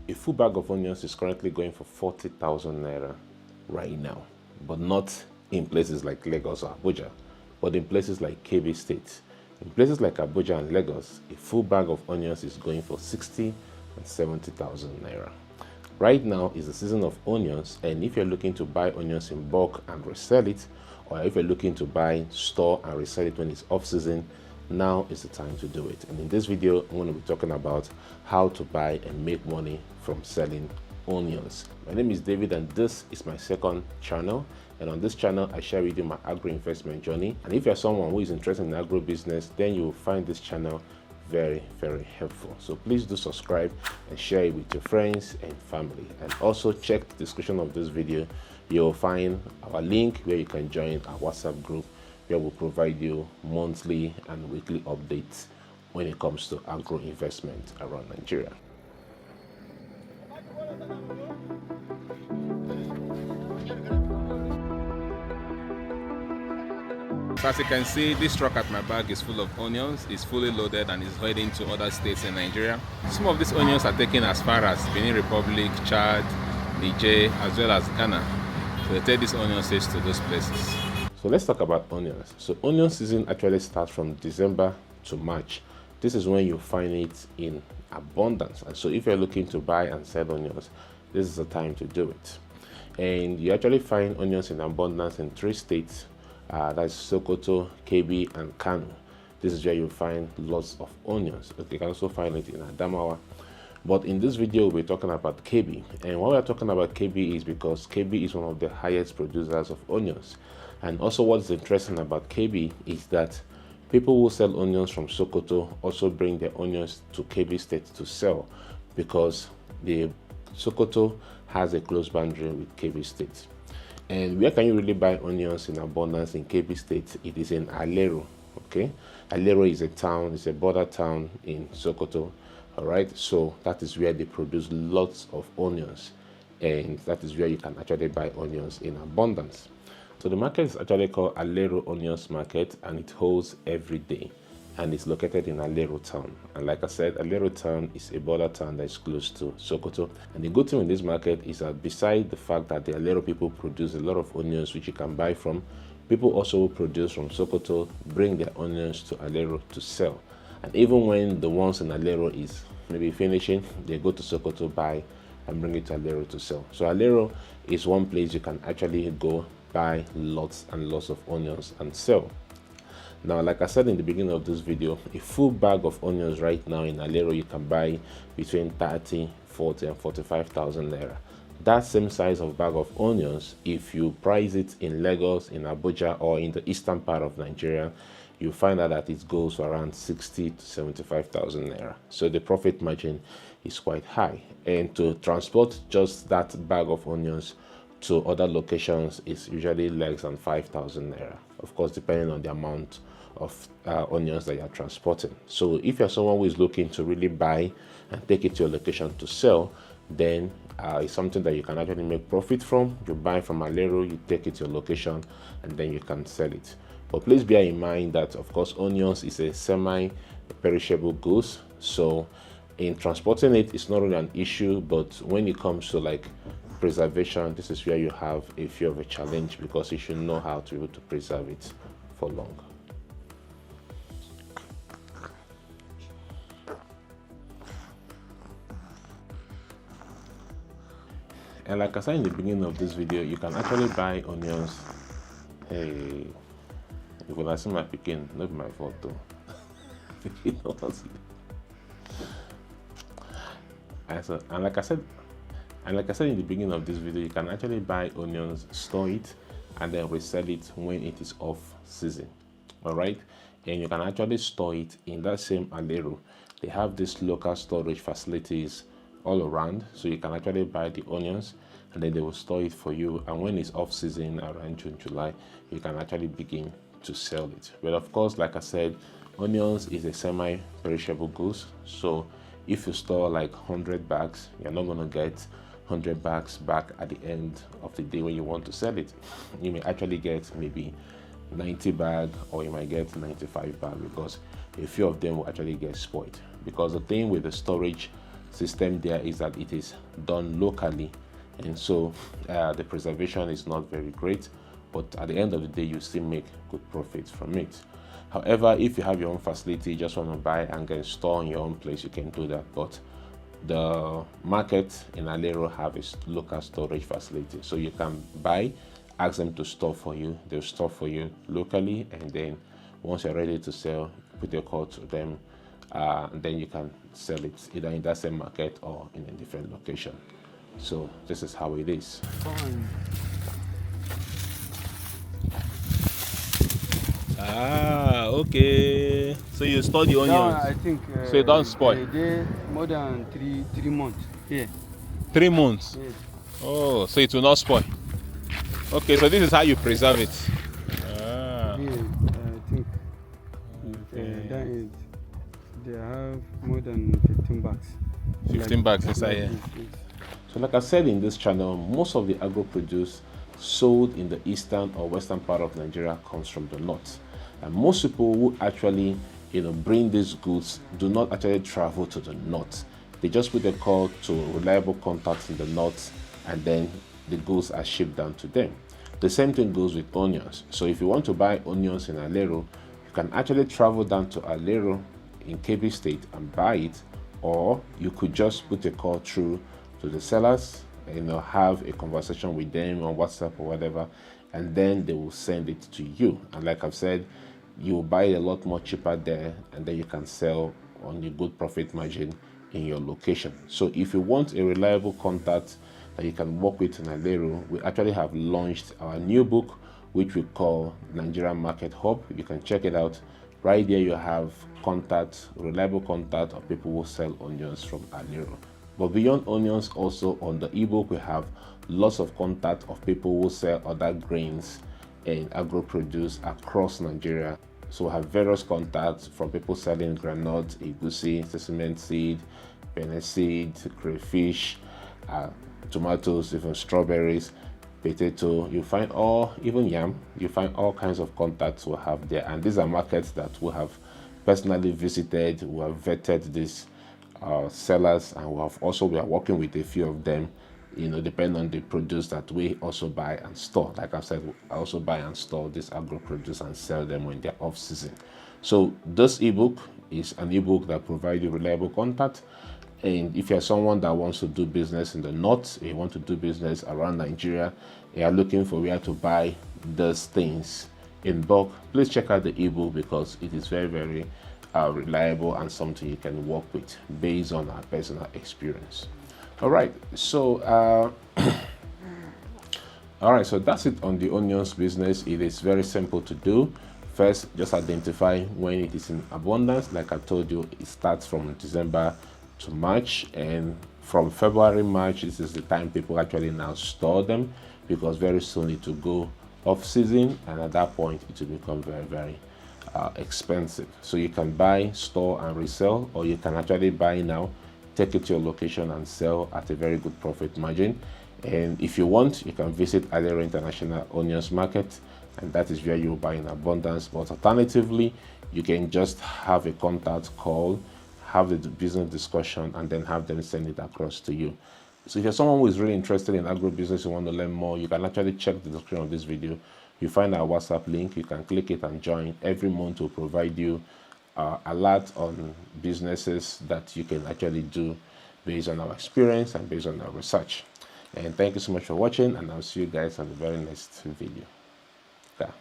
A full bag of onions is currently going for 40,000 naira right now, but not in places like Lagos or Abuja, but in places like Kebbi State. In places like Abuja and Lagos, a full bag of onions is going for 60 and 70,000 naira. Right now is the season of onions, and if you're looking to buy onions in bulk and resell it, or if you're looking to buy, store and resell it when it's off season, now is the time to do it. And in this video, I'm going to be talking about how to buy and make money from selling onions. My name is David, and this is my second channel. And on this channel, I share with you my agro investment journey. And if you're someone who is interested in agro business, then you will find this channel very, very helpful. So please do subscribe and share it with your friends and family. And also check the description of this video. You'll find our link where you can join our WhatsApp group, where we'll provide you monthly and weekly updates when it comes to agro investment around Nigeria. So as you can see, this truck at my back is full of onions. It's fully loaded and is heading to other states in Nigeria. Some of these onions are taken as far as Benin Republic, Chad, Niger, as well as Ghana. So they take these onion seeds to those places. So let's talk about onions. So onion season actually starts from December to March. This is when you find it in abundance. And so if you're looking to buy and sell onions, this is the time to do it. And you actually find onions in abundance in 3 states. That's Sokoto, Kebbi, and Kano. This is where you find lots of onions. Okay, you can also find it in Adamawa. But in this video, we'll be talking about Kebbi. And why we're talking about Kebbi is because Kebbi is one of the highest producers of onions. And also what's interesting about Kebbi is that people who sell onions from Sokoto also bring their onions to Kebbi State to sell, because the Sokoto has a close boundary with Kebbi State. And where can you really buy onions in abundance in Kebbi State? It is in Aliero. Okay, Aliero is a town, it's a border town in Sokoto. All right, so that is where they produce lots of onions, and that is where you can actually buy onions in abundance. So the market is actually called Aliero Onions Market, and it holds every day, and it's located in Aliero town. And like I said, Aliero town is a border town that is close to Sokoto. And the good thing in this market is that beside the fact that the Aliero people produce a lot of onions which you can buy from, people also produce from Sokoto bring their onions to Aliero to sell. And even when the ones in Aliero is maybe finishing, they go to Sokoto, buy and bring it to Aliero to sell. So Aliero is one place you can actually go buy lots and lots of onions and sell. Now, like I said in the beginning of this video, a full bag of onions right now in Aliero you can buy between 30, 40 and 45,000 naira. That same size of bag of onions, if you price it in Lagos, in Abuja, or in the eastern part of Nigeria, you find out that it goes for around 60 to 75,000 naira. So the profit margin is quite high. And to transport just that bag of onions to other locations is usually less than 5,000 naira. Of course, depending on the amount of onions that you are transporting. So if you're someone who is looking to really buy and take it to your location to sell, then it's something that you can actually make profit from. You buy from Aliero, you take it to your location, and then you can sell it. But please bear in mind that, of course, onions is a semi-perishable goods. So in transporting it, it's not really an issue. But when it comes to like preservation, this is where you have a few of a challenge, because you should know how to be able to preserve it for long. And like I said in the beginning of this video, you can actually buy onions. Hey, you will see my picking, not my fault though. You know what's and like I said in the beginning of this video, you can actually buy onions, store it, and then resell it when it is off season. All right, and you can actually store it in that same Aliero. They have these local storage facilities all around, so you can actually buy the onions and then they will store it for you, and when it's off season around June, July, you can actually begin to sell it. But of course, like I said, onions is a semi-perishable goods, so if you store like 100 bags, you're not going to get 100 bags back at the end of the day when you want to sell it. You may actually get maybe 90 bag, or you might get 95 bag, because a few of them will actually get spoiled. Because the thing with the storage system there is that it is done locally, and so the preservation is not very great, but at the end of the day you still make good profits from it. However, if you have your own facility, you just want to buy and then store in your own place, you can do that. But the market in Aliero have a local storage facility, so you can buy, ask them to store for you, they'll store for you locally, and then once you're ready to sell, put your call to them, and then you can sell it either in that same market or in a different location. So this is how it is. Ah, okay. So you store the onions. No, I think. So it don't spoil. They more than three months. Yeah. 3 months. Yes. Oh, so it will not spoil. Okay, so this is how you preserve it. Ah. Yeah, I think. That is, they have more than 15 bags. 15 bags inside here. Yes. So like I said in this channel, most of the agro produce sold in the eastern or western part of Nigeria comes from the north. And most people who actually bring these goods do not actually travel to the north. They just put a call to reliable contacts in the north, and then the goods are shipped down to them. The same thing goes with onions. So if you want to buy onions in Aliero, you can actually travel down to Aliero in Kebbi State and buy it, or you could just put a call through to the sellers, have a conversation with them on WhatsApp or whatever, and then they will send it to you. And like I've said, you will buy a lot more cheaper there, and then you can sell on a good profit margin in your location. So if you want a reliable contact that you can work with in Aliero, we actually have launched our new book, which we call Nigerian Market Hub. You can check it out. Right there you have reliable contact of people who sell onions from Aliero. But beyond onions, also on the ebook we have lots of contact of people who sell other grains and agro produce across Nigeria. So we have various contacts from people selling groundnut, egusi, sesame seed, penne seed, crayfish, tomatoes, even strawberries, potato. You find even yam. You find all kinds of contacts we have there, and these are markets that we have personally visited. We have vetted these sellers, and we are working with a few of them, depending on the produce that we also buy and store. Like I said, I also buy and store this agro produce and sell them when they're off season. So this ebook is an ebook that provides you reliable contact. And if you're someone that wants to do business in the north, you want to do business around Nigeria, you are looking for where to buy those things in bulk, please check out the ebook, because it is very, very reliable and something you can work with based on our personal experience. All right, so so that's it on the onions business. It is very simple to do. First, just identify when it is in abundance. Like I told you, it starts from December to March, and from February, March, this is the time people actually now store them, because very soon it will go off season, and at that point it will become very, very expensive. So you can buy, store and resell, or you can actually buy now, take it to your location and sell at a very good profit margin. And if you want, you can visit Aliero International Onions Market, and that is where you buy in abundance. But alternatively, you can just have a contact call, have the business discussion, and then have them send it across to you. So if you're someone who is really interested in agro business, you want to learn more, you can actually check the description of this video. You find our WhatsApp link, you can click it and join. Every month we'll provide you a lot on businesses that you can actually do based on our experience and based on our research. And thank you so much for watching, and I'll see you guys on the very next video. Yeah.